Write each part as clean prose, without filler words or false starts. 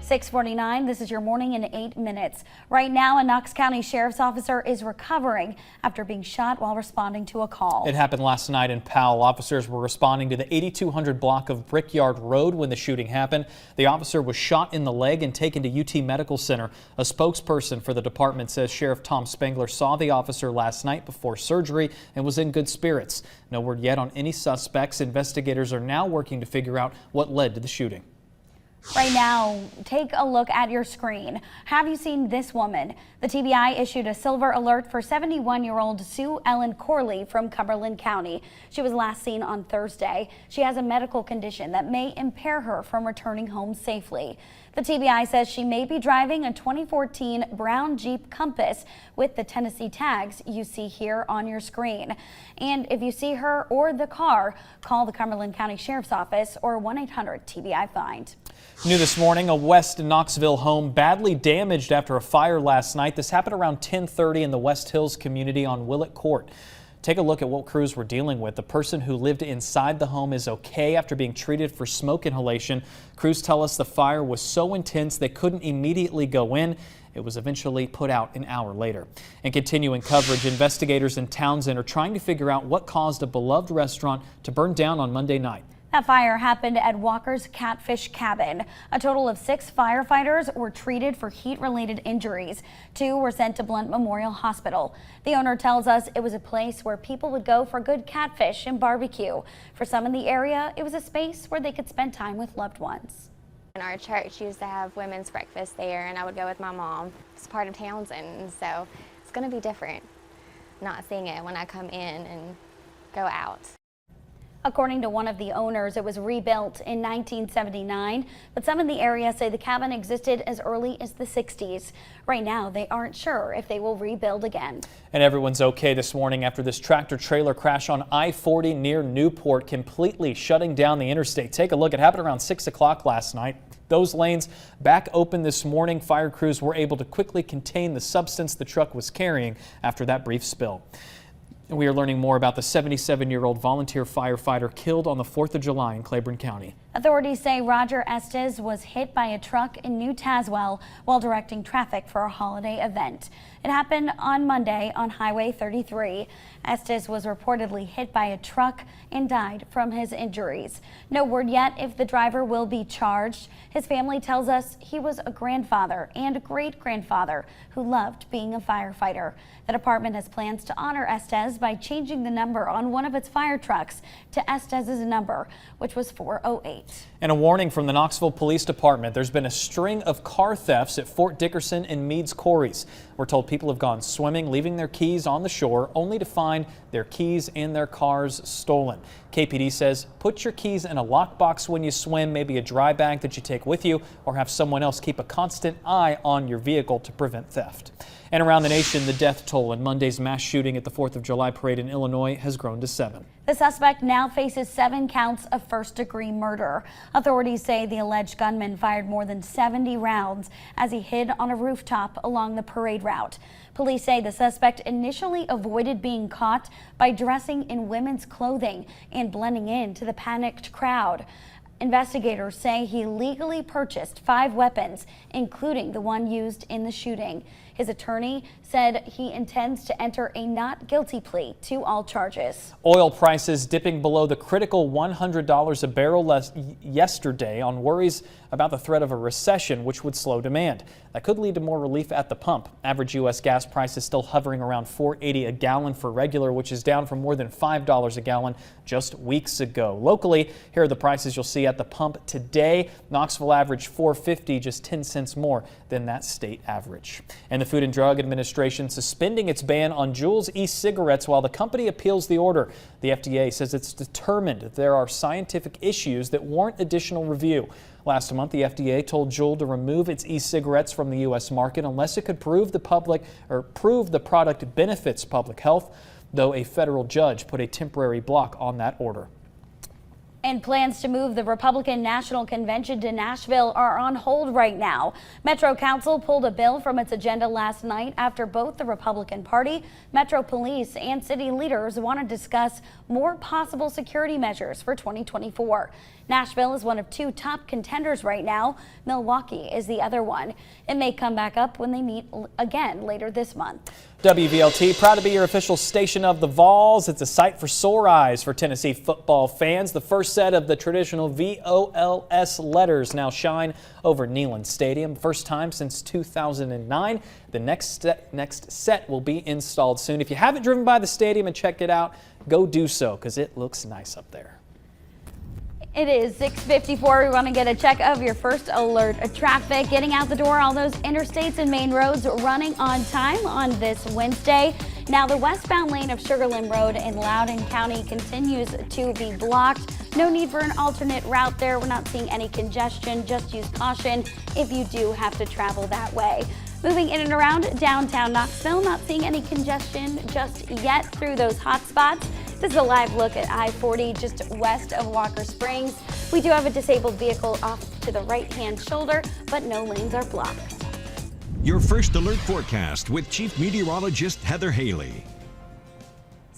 6:49. This is your morning in 8 minutes. Right now, a Knox County Sheriff's officer is recovering after being shot while responding to a call. It happened last night in Powell. Officers were responding to the 8200 block of Brickyard Road when the shooting happened. The officer was shot in the leg and taken to UT Medical Center. A spokesperson for the department says Sheriff Tom Spangler saw the officer last night before surgery and was in good spirits. No word yet on any suspects. Investigators are now working to figure out what led to the shooting. Right now, take a look at your screen. Have you seen this woman? The TBI issued a silver alert for 71-year-old Sue Ellen Corley from Cumberland County. She was last seen on Thursday. She has a medical condition that may impair her from returning home safely. The TBI says she may be driving a 2014 brown Jeep Compass with the Tennessee tags you see here on your screen. And if you see her or the car, call the Cumberland County Sheriff's Office or 1-800-TBI-FIND. New this morning, a West Knoxville home badly damaged after a fire last night. This happened around 10:30 in the West Hills community on Willett Court. Take a look at what crews were dealing with. The person who lived inside the home is okay after being treated for smoke inhalation. Crews tell us the fire was so intense they couldn't immediately go in. It was eventually put out an hour later. In continuing coverage, investigators in Townsend are trying to figure out what caused a beloved restaurant to burn down on Monday night. That fire happened at Walker's Catfish Cabin. A total of 6 firefighters were treated for heat-related injuries. 2 were sent to Blunt Memorial Hospital. The owner tells us it was a place where people would go for good catfish and barbecue. For some in the area, it was a space where they could spend time with loved ones. And our church used to have women's breakfast there, and I would go with my mom. It's part of Townsend, so it's going to be different not seeing it when I come in and go out. According to one of the owners, it was rebuilt in 1979, but some in the area say the cabin existed as early as the 60s. Right now, they aren't sure if they will rebuild again. And everyone's okay this morning after this tractor-trailer crash on I-40 near Newport, completely shutting down the interstate. Take a look. It happened around 6 o'clock last night. Those lanes back open this morning. Fire crews were able to quickly contain the substance the truck was carrying after that brief spill. And we are learning more about the 77-year-old volunteer firefighter killed on the 4th of July in Claiborne County. Authorities say Roger Estes was hit by a truck in New Tazewell while directing traffic for a holiday event. It happened on Monday on Highway 33. Estes was reportedly hit by a truck and died from his injuries. No word yet if the driver will be charged. His family tells us he was a grandfather and a great-grandfather who loved being a firefighter. The department has plans to honor Estes by changing the number on one of its fire trucks to Estes's number, which was 408. And a warning from the Knoxville Police Department. There's been a string of car thefts at Fort Dickerson and Meads Quarries. We're told people have gone swimming, leaving their keys on the shore, only to find their keys and their cars stolen. KPD says put your keys in a lockbox when you swim, maybe a dry bag that you take with you, or have someone else keep a constant eye on your vehicle to prevent theft. And around the nation, the death toll in Monday's mass shooting at the 4th of July parade in Illinois has grown to 7. The suspect now faces 7 counts of first-degree murder. Authorities say the alleged gunman fired more than 70 rounds as he hid on a rooftop along the parade route. Police say the suspect initially avoided being caught by dressing in women's clothing and blending into the panicked crowd. Investigators say he legally purchased 5 weapons, including the one used in the shooting. His attorney said he intends to enter a not guilty plea to all charges. Oil prices dipping below the critical $100 a barrel yesterday on worries about the threat of a recession, which would slow demand. That could lead to more relief at the pump. Average U.S. gas prices still hovering around $4.80 a gallon for regular, which is down from more than $5 a gallon just weeks ago. Locally, here are the prices you'll see at the pump today. Knoxville averaged $4.50, just 10 cents more than that state average. And the Food and Drug Administration suspending its ban on Juul's e-cigarettes while the company appeals the order. The FDA says it's determined that there are scientific issues that warrant additional review. Last month, the FDA told Juul to remove its e-cigarettes from the U.S. market unless it could prove the product benefits public health, though a federal judge put a temporary block on that order. And plans to move the Republican National Convention to Nashville are on hold right now. Metro Council pulled a bill from its agenda last night after both the Republican Party, Metro Police, and city leaders want to discuss more possible security measures for 2024. Nashville is one of 2 top contenders right now. Milwaukee is the other one. It may come back up when they meet again later this month. WVLT, proud to be your official station of the Vols. It's a sight for sore eyes for Tennessee football fans. The first set of the traditional VOLS letters now shine over Neyland Stadium. First time since 2009. The next set will be installed soon. If you haven't driven by the stadium and checked it out, go do so because it looks nice up there. It is 6:54. We want to get a check of your first alert of traffic. Getting out the door, all those interstates and main roads running on time on this Wednesday. Now the westbound lane of Sugarland Road in Loudoun County continues to be blocked. No need for an alternate route there. We're not seeing any congestion. Just use caution if you do have to travel that way. Moving in and around downtown Knoxville, not seeing any congestion just yet through those hot spots. This is a live look at I-40 just west of Walker Springs. We do have a disabled vehicle off to the right-hand shoulder, but no lanes are blocked. Your first alert forecast with Chief Meteorologist Heather Haley.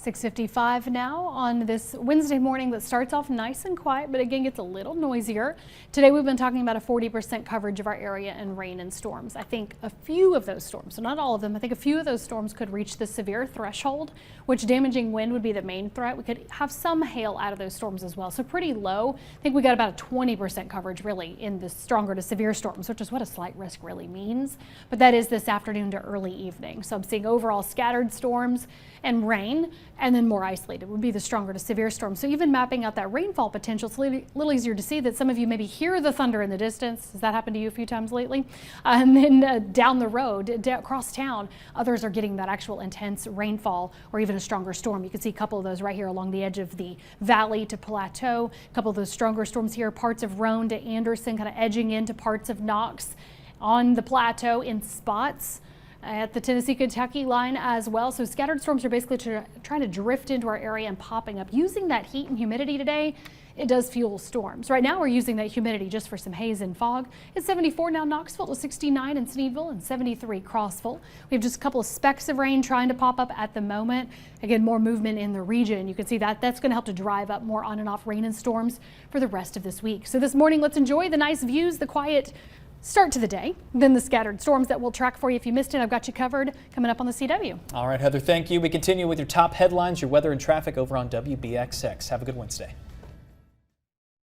6:55 now on this Wednesday morning that starts off nice and quiet, but again gets a little noisier. Today we've been talking about a 40% coverage of our area in rain and storms. I think a few of those storms, so not all of them, I think a few of those storms could reach the severe threshold, which damaging wind would be the main threat. We could have some hail out of those storms as well, so pretty low. I think we got about a 20% coverage really in the stronger to severe storms, which is what a slight risk really means. But that is this afternoon to early evening. So I'm seeing overall scattered storms and rain, and then more isolated would be the stronger to severe storms. So even mapping out that rainfall potential, it's a little easier to see that some of you maybe hear the thunder in the distance. Has that happened to you a few times lately? And then down the road, across town, others are getting that actual intense rainfall or even a stronger storm. You can see a couple of those right here along the edge of the valley to Plateau. A couple of those stronger storms here, parts of Roane to Anderson, kind of edging into parts of Knox on the Plateau in spots at the Tennessee-Kentucky line as well. So scattered storms are basically trying to drift into our area and popping up. Using that heat and humidity today, it does fuel storms. Right now we're using that humidity just for some haze and fog. It's 74 now Knoxville to 69 in Sneedville and 73 Crossville. We have just a couple of specks of rain trying to pop up at the moment. Again, more movement in the region. You can see that that's going to help to drive up more on and off rain and storms for the rest of this week. So this morning, let's enjoy the nice views, the quiet start to the day, then the scattered storms that we'll track for you. If you missed it, I've got you covered coming up on the CW. All right, Heather, thank you. We continue with your top headlines, your weather and traffic over on WBXX. Have a good Wednesday.